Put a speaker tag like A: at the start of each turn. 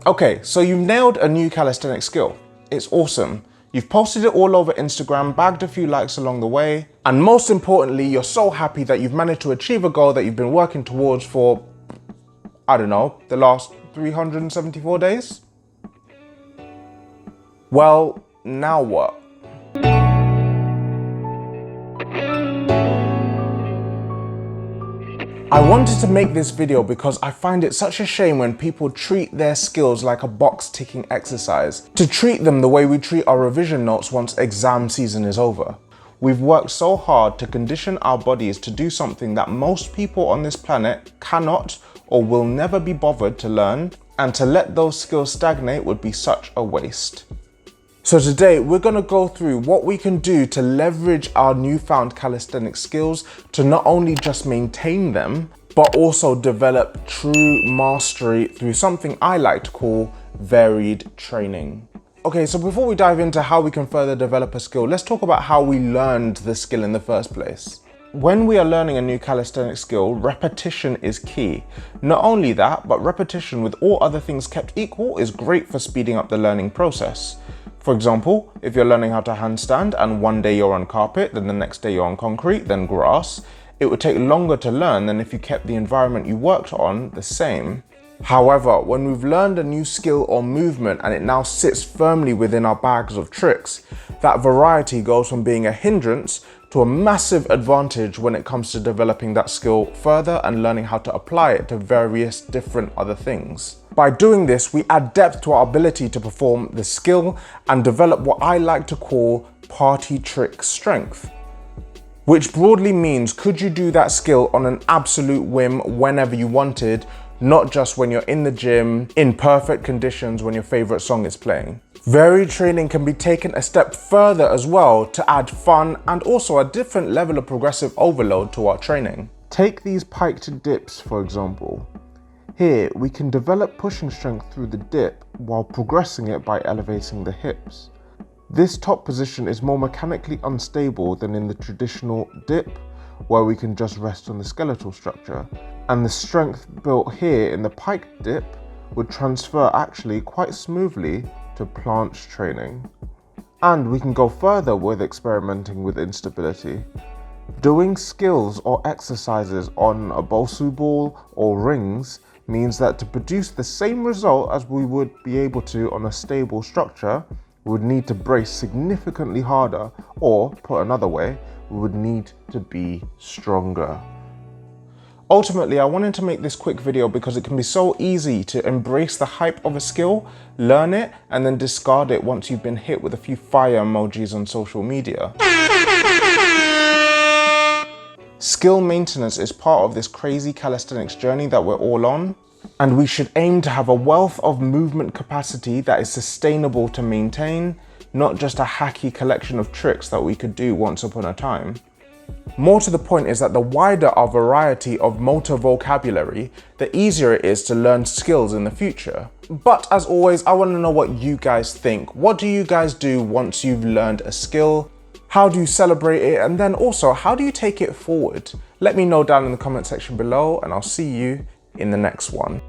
A: Okay, so you've nailed a new calisthenics skill. It's awesome. You've posted it all over Instagram, bagged a few likes along the way, and most importantly, you're so happy that you've managed to achieve a goal that you've been working towards for, I don't know, the last 374 days? Well, now what? I wanted to make this video because I find it such a shame when people treat their skills like a box ticking exercise, to treat them the way we treat our revision notes once exam season is over. We've worked so hard to condition our bodies to do something that most people on this planet cannot or will never be bothered to learn, and to let those skills stagnate would be such a waste. So today we're going to go through what we can do to leverage our newfound calisthenics skills to not only just maintain them, but also develop true mastery through something I like to call varied training. Okay, so before we dive into how we can further develop a skill, let's talk about how we learned the skill in the first place. When we are learning a new calisthenics skill, repetition is key. Not only that, but repetition with all other things kept equal is great for speeding up the learning process. For example, if you're learning how to handstand and one day you're on carpet, then the next day you're on concrete, then grass, it would take longer to learn than if you kept the environment you worked on the same. However, when we've learned a new skill or movement and it now sits firmly within our bags of tricks, that variety goes from being a hindrance to a massive advantage when it comes to developing that skill further and learning how to apply it to various different other things. By doing this, we add depth to our ability to perform the skill and develop what I like to call party trick strength, which broadly means could you do that skill on an absolute whim whenever you wanted, not just when you're in the gym, in perfect conditions when your favorite song is playing. Varied training can be taken a step further as well to add fun and also a different level of progressive overload to our training. Take these piked dips, for example. Here, we can develop pushing strength through the dip while progressing it by elevating the hips. This top position is more mechanically unstable than in the traditional dip, where we can just rest on the skeletal structure. And the strength built here in the pike dip would transfer actually quite smoothly to planche training. And we can go further with experimenting with instability. Doing skills or exercises on a Bosu ball or rings means that to produce the same result as we would be able to on a stable structure, we would need to brace significantly harder, or put another way, we would need to be stronger. Ultimately, I wanted to make this quick video because it can be so easy to embrace the hype of a skill, learn it, and then discard it once you've been hit with a few fire emojis on social media. Skill maintenance is part of this crazy calisthenics journey that we're all on, and we should aim to have a wealth of movement capacity that is sustainable to maintain, not just a hacky collection of tricks that we could do once upon a time. More to the point is that the wider our variety of motor vocabulary, the easier it is to learn skills in the future. But as always, I want to know what you guys think. What do you guys do once you've learned a skill? How do you celebrate it? And then also, how do you take it forward? Let me know down in the comment section below, and I'll see you in the next one.